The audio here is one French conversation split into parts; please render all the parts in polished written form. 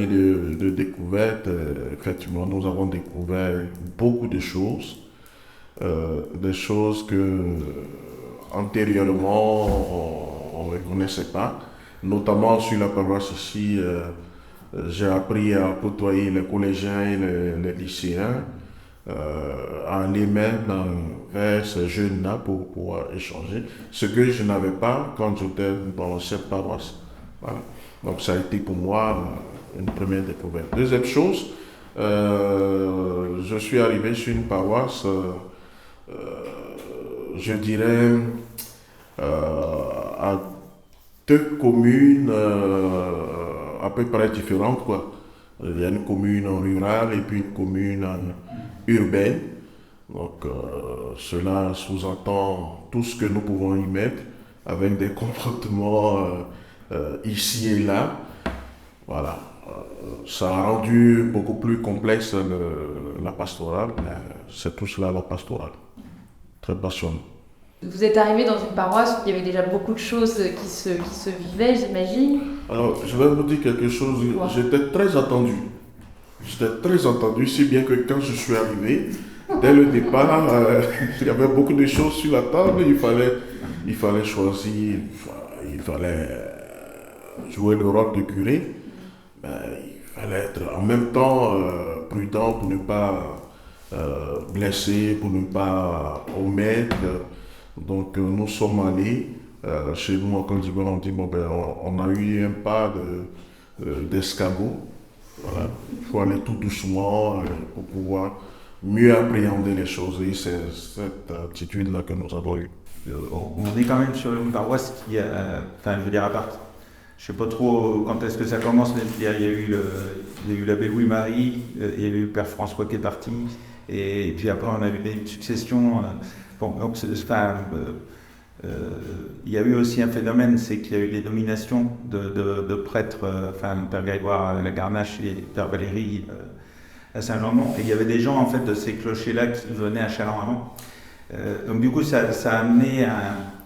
année de découverte, effectivement, nous avons découvert beaucoup de choses, des choses que antérieurement on ne connaissait pas, notamment sur la paroisse ici. J'ai appris à côtoyer les collégiens et les lycéens, à aller même vers ces jeunes-là pour pouvoir échanger, ce que je n'avais pas quand j'étais dans cette paroisse. Voilà. Donc ça a été pour moi une première découverte. Deuxième chose, je suis arrivé sur une paroisse, je dirais, à deux communes à peu près différentes, quoi. Il y a une commune rurale et puis une commune urbaine. Donc cela sous-entend tout ce que nous pouvons y mettre avec des comportements ici et là. Voilà. Ça a rendu beaucoup plus complexe la pastorale, mais c'est tout cela la pastorale. Très passionnant. Vous êtes arrivé dans une paroisse où il y avait déjà beaucoup de choses qui se vivaient, j'imagine. Alors, je vais vous dire quelque chose. Wow. J'étais très attendu. Si bien que quand je suis arrivé, dès le départ, il y avait beaucoup de choses sur la table. Il fallait choisir, il fallait jouer le rôle de curé. Mais il fallait être en même temps prudent pour ne pas blesser, pour ne pas omettre. Donc nous sommes allés, chez nous en Côte d'Ivoire, on dit on a eu un pas d'escabeau. Voilà. Il faut aller tout doucement pour pouvoir mieux appréhender les choses. Et c'est cette attitude-là que nous avons eue. On est quand même sur une paroisse qui a, enfin je veux dire à part, je ne sais pas trop quand est-ce que ça commence, mais il y a eu l'abbé Louis-Marie, il y a eu le père François qui est parti, et puis après on a eu une succession. Bon, donc, il y a eu aussi un phénomène, c'est qu'il y a eu des nominations de prêtres, Père Grégoire à la Garnache et Père Valéry à Saint-Jean-de-Mont. Et il y avait des gens en fait de ces clochers-là qui venaient à Châlons avant. Donc du coup, ça a amené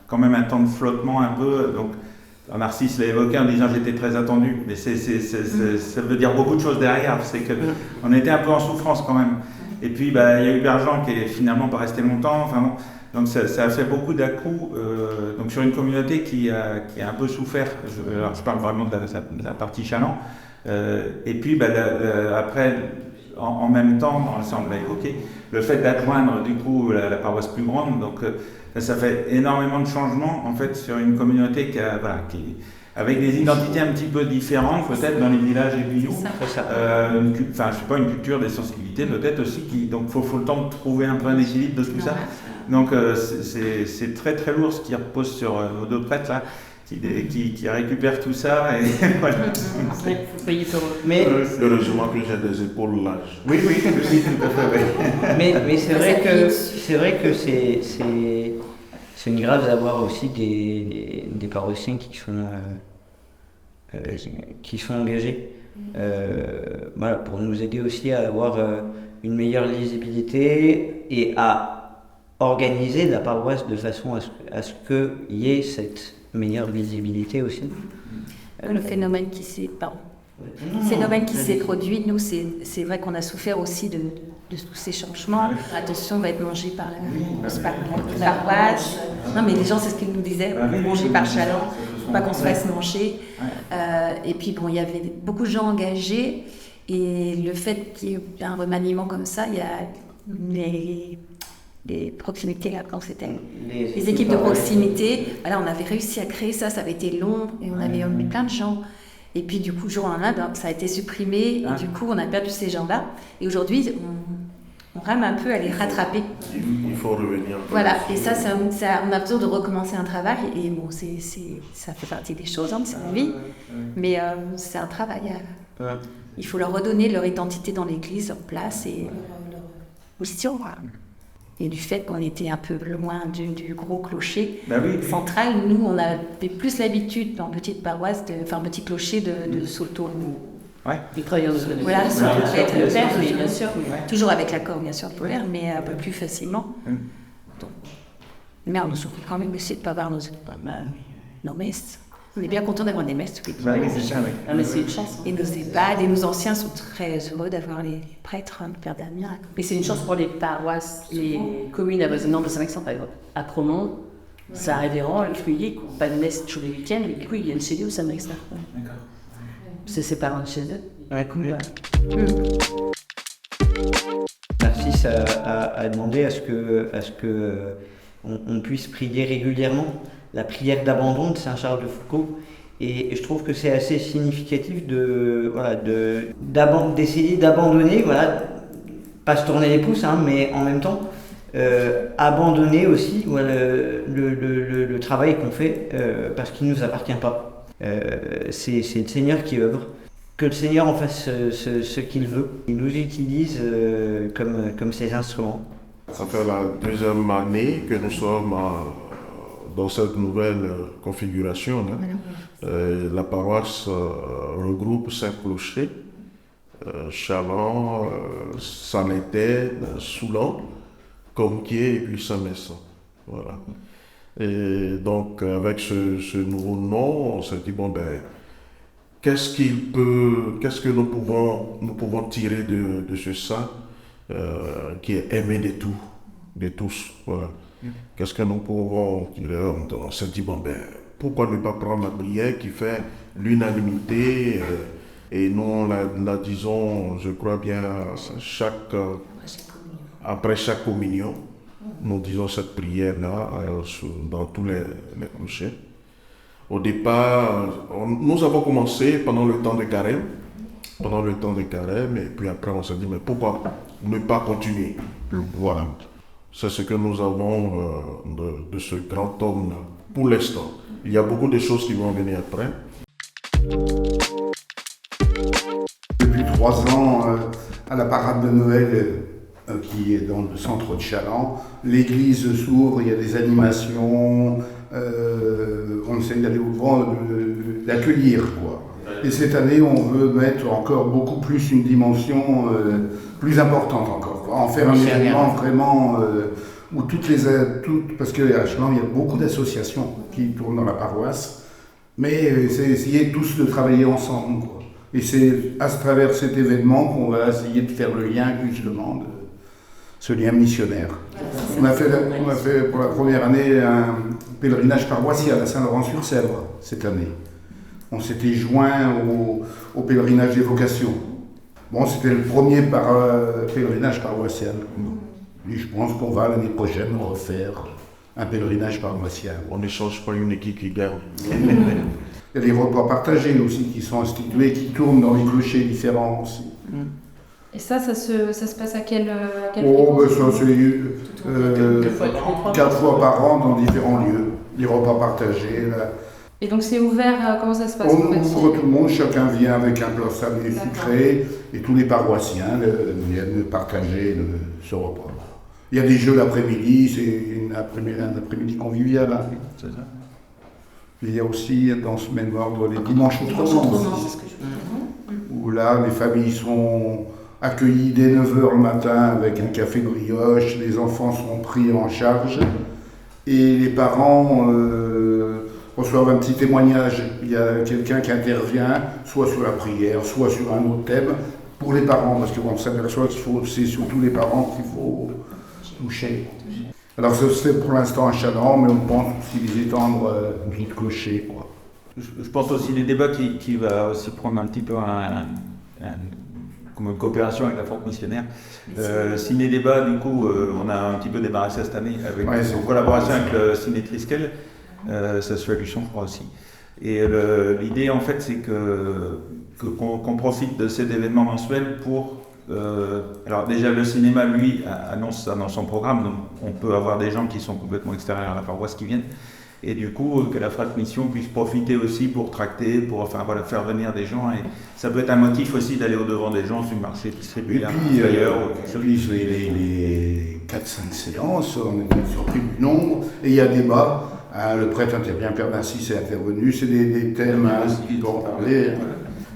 quand même un temps de flottement un peu. Donc, Narcisse l'a évoqué en disant j'étais très attendu, mais ça veut dire beaucoup de choses derrière. C'est qu'on était un peu en souffrance quand même. Et puis, il y a eu Berjean qui est finalement pas resté longtemps. Enfin, bon, donc, ça a fait beaucoup d'à-coups donc sur une communauté qui a un peu souffert. Je parle vraiment de la partie Châlons. Et puis, après, en même temps, ça on l'a évoqué, le fait d'adjoindre du coup la paroisse plus grande. Donc, ça fait énormément de changements en fait sur une communauté qui avec des identités un petit peu différentes, peut-être dans les villages et puis nous. Je sais pas, une culture, des sensibilités, peut-être aussi. Donc, faut le temps de trouver un peu un équilibre de tout ça. Donc, c'est très très lourd ce qui repose sur nos deux prêtres là, qui récupèrent tout ça. Et voilà. Mais heureusement que j'ai des épaules larges. Oui, tout à fait. Mais c'est vrai que c'est une grâce d'avoir aussi des paroissiens qui sont engagés, voilà, pour nous aider aussi à avoir une meilleure lisibilité et à organiser la paroisse de façon à ce qu'il y ait cette meilleure lisibilité aussi. Le phénomène qui s'est produit, nous, c'est vrai qu'on a souffert aussi de tous ces changements. Attention, on va être mangé par la paroisse. Non, mais les gens, c'est ce qu'ils nous disaient, mangé par Châlons, il ne faut pas qu'on se fasse manger. Et puis, bon, il y avait beaucoup de gens engagés. Et le fait qu'il y ait un remaniement comme ça, il y a les proximités, là, quand c'était les équipes de proximité. Voilà, on avait réussi à créer ça avait été long et on avait mis plein de gens. Et puis du coup, jour en lendemain, ça a été supprimé et du coup, on a perdu ces gens-là. Et aujourd'hui, on rame un peu à les rattraper. Il faut revenir. Voilà, et ça, on a besoin de recommencer un travail. Et bon, ça fait partie des choses, c'est la vie. Mais c'est un travail. Il faut leur redonner leur identité dans l'église, leur place et leur position. Voilà. Et du fait qu'on était un peu loin du gros clocher central, nous, on avait plus l'habitude dans petite paroisse, petit clocher de Saulteau. Des croyants de voilà, être le père, mais bien sûr, toujours avec l'accord, bien sûr, du père, mais un peu plus facilement. Donc, mais on souffre quand même aussi de ne pas avoir nos messes. On est bien content d'avoir des messes tous les Oui, dimanches. c'est ça, oui. Ah, mais c'est une chance. Et nos EHPAD et nos anciens sont très heureux d'avoir les prêtres, le Père Damien. Mais c'est une chance pour les paroisses, les communes avoisinantes de Saint-Alexandre, par exemple. À Cromont, Saint-Révérend, le Cueilly, qui n'ont pas de messe tous les week-ends, mais du coup, ils viennent chez eux au Saint-Alexandre. D'accord. C'est ses parents de chez eux. Ouais, cool. Narcisse a demandé à ce que on puisse prier régulièrement la prière d'abandon de Saint Charles de Foucault. Et je trouve que c'est assez significatif d'essayer d'abandonner, pas se tourner les pouces, mais en même temps abandonner aussi le travail qu'on fait parce qu'il ne nous appartient pas. C'est le Seigneur qui œuvre. Que le Seigneur en fasse ce qu'il veut. Il nous utilise comme ses instruments. Ça fait la deuxième année que nous sommes dans cette nouvelle configuration. La paroisse regroupe 5 clochers, Chaland, Saint-Étienne, Soulan, Comquier et puis Saint-Messin. Voilà. Et donc avec ce nouveau nom, on s'est dit qu'est-ce que nous pouvons tirer de ce saint qui est aimé de tous. Voilà. Qu'est-ce que nous pouvons tirer? On s'est dit pourquoi ne pas prendre la prière qui fait l'unanimité et nous la disons, je crois bien, après chaque communion, nous disons cette prière-là dans tous les clochers. Au départ, nous avons commencé pendant le temps de carême, et puis après on s'est dit, mais pourquoi ne pas continuer? Voilà. C'est ce que nous avons de ce grand homme pour l'instant. Il y a beaucoup de choses qui vont venir après. Depuis 3 ans, à la parade de Noël qui est dans le centre de Chaland, l'église s'ouvre, il y a des animations, on essaie d'aller au devant, d'accueillir, quoi. Et cette année, on veut mettre encore beaucoup plus une dimension plus importante encore, quoi. En faire un événement vraiment où parce qu'à Chaland, il y a beaucoup d'associations qui tournent dans la paroisse, mais c'est essayer tous de travailler ensemble, quoi. Et c'est à travers cet événement qu'on va essayer de faire le lien, justement, ce lien missionnaire. On a fait pour la première année un pèlerinage paroissial à Saint-Laurent-sur-Sèvre cette année. On s'était joint au pèlerinage des vocations. Bon, c'était le premier pèlerinage paroissial. Et je pense qu'on va l'année prochaine refaire un pèlerinage paroissial. On ne change pas une équipe qui gagne. Il y a des repas partagés aussi qui sont institués, qui tournent dans les clochers différents aussi. Et ça se passe à quelle Ça c'est 4 fois par an dans différents lieux. Les repas partagés. Là. Et donc c'est ouvert, comment ça se passe? On ouvre tout le monde, chacun vient avec un plat salé sucré et tous les paroissiens viennent partager ce repas. Il y a des jeux l'après-midi, c'est un après-midi convivial. Hein. C'est ça. Il y a aussi dans ce même ordre les dimanches autrement, où là les familles sont accueillis dès 9h le matin avec un café brioche, les enfants sont pris en charge et les parents reçoivent un petit témoignage. Il y a quelqu'un qui intervient, soit sur la prière, soit sur un autre thème, pour les parents, parce qu'on s'aperçoit c'est surtout les parents qu'il faut toucher. Alors ça se fait pour l'instant à Chaland, mais on pense aussi les étendre du clocher, quoi. Je pense aussi les débats qui va aussi prendre un petit peu comme une coopération avec la Force missionnaire. Ciné-débat, du coup, on a un petit peu débarrassé cette année en collaboration avec le Ciné Triskel, ça se fait à Luchon, je crois aussi. Et l'idée, en fait, c'est qu'on profite de cet événement mensuel pour... alors déjà, le cinéma, lui, annonce ça dans son programme, donc on peut avoir des gens qui sont complètement extérieurs à la paroisse qui viennent. Et du coup, que la Frate Mission puisse profiter aussi pour tracter, pour faire venir des gens. Et ça peut être un motif aussi d'aller au-devant des gens sur le marché distribué ailleurs. Et puis les 4-5 séances, on est surpris du nombre, et il y a débat. Le prêtre intervient, Père Narcisse est intervenu, c'est des thèmes qui vont parler.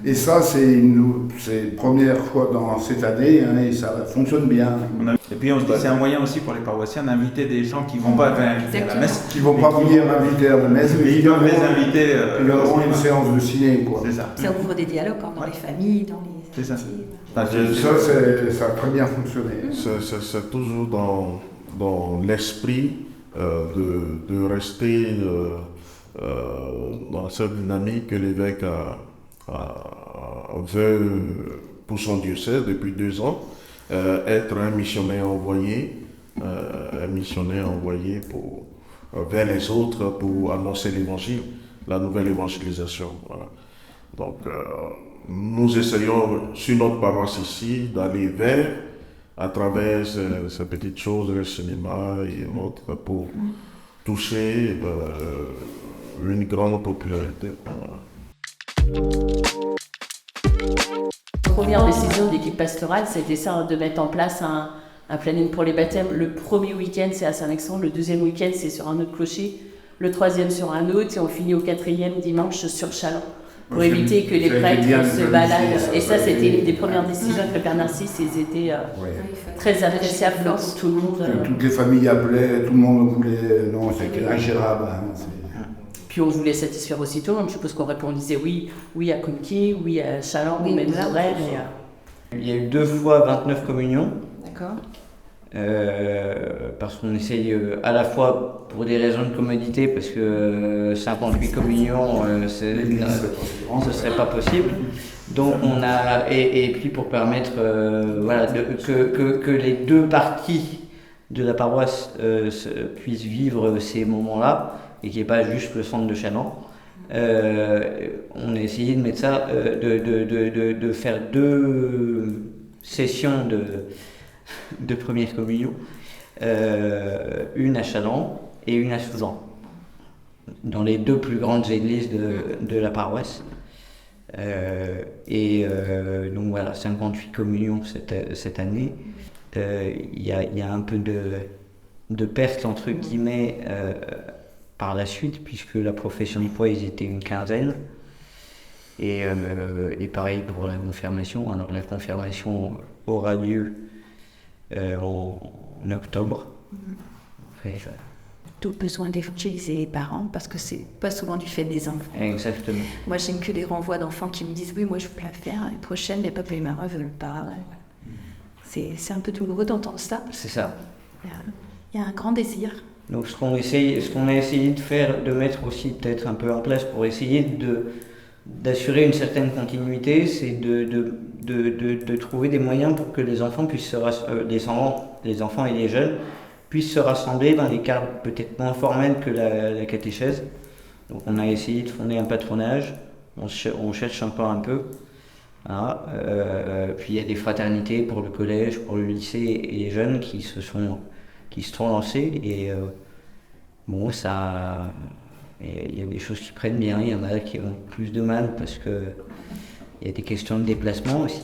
Et ça, c'est la première fois dans cette année, hein, et ça fonctionne bien. Et puis on se dit c'est un moyen aussi pour les paroissiens d'inviter des gens qui ne vont pas inviter à la messe. Qui ne vont pas venir inviter à la messe, mais Ils doivent les inviter. Ils auront une séance de ciné, quoi. C'est ça. Ça ouvre des dialogues dans les familles, dans les C'est ça. amitiés. Enfin, Ça a très bien fonctionné. C'est toujours dans l'esprit de rester dans cette dynamique que l'évêque veut pour son diocèse depuis 2 ans, être un missionnaire envoyé vers les autres pour annoncer l'évangile, la nouvelle évangélisation. Voilà. Donc, nous essayons sur notre paroisse ici d'aller vers, à travers ces petites choses, le cinéma et autres, pour toucher une grande popularité. Voilà. La première décision de l'équipe pastorale, c'était ça, de mettre en place un planning pour les baptêmes. Le premier week-end, c'est à Saint-Alexandre, le deuxième week-end, c'est sur un autre clocher, le troisième sur un autre, et on finit au 4e dimanche sur Châlons, pour éviter que les prêtres se baladent. Et ça, c'était une des premières décisions avec le Père Narcisse, ils étaient très appréciables pour tout le monde. Toutes les familles appelaient, tout le monde voulait. Non, c'était ingérable. Hein, Puis on voulait satisfaire aussi tout le monde. Je suppose qu'on disait oui à Conquis, oui à Châlons, Oui, même voilà. horaires. Il y a eu 2 fois 29 communions. D'accord. Parce qu'on essaye à la fois pour des raisons de commodité, parce que 58 communions, ce serait pas possible. Donc on a et puis pour permettre que les 2 parties de la paroisse puissent vivre ces moments-là et qu'il n'y ait pas juste le centre de Châlons. On a essayé de mettre ça, de faire 2 sessions de première communion, une à Châlons et une à Souzan, dans les 2 plus grandes églises de la paroisse. Donc voilà, 58 communions cette année. Il y a un peu de perte entre guillemets par la suite, puisque la profession de foi, ils étaient une 15aine. Et pareil pour la confirmation. Alors la confirmation aura lieu en octobre. Tout besoin d'évangéliser les parents, parce que c'est pas souvent du fait des enfants. Exactement. Moi, j'ai que des renvois d'enfants qui me disent oui, moi je veux la faire, l'année prochaine, les papas et les mamans veulent pas. C'est un peu douloureux d'entendre ça. C'est ça. Il y a un grand désir. Donc ce qu'on a essayé de faire, de mettre aussi peut-être un peu en place pour essayer d'assurer une certaine continuité, c'est de trouver des moyens pour que les enfants puissent les enfants et les jeunes puissent se rassembler dans des cadres peut-être moins formels que la catéchèse. Donc on a essayé de fonder un patronage, on cherche encore un peu. Voilà. Puis il y a des fraternités pour le collège, pour le lycée et les jeunes qui se sont lancés, et bon, ça, il y a des choses qui prennent bien, il y en a qui ont plus de mal parce que il y a des questions de déplacement aussi.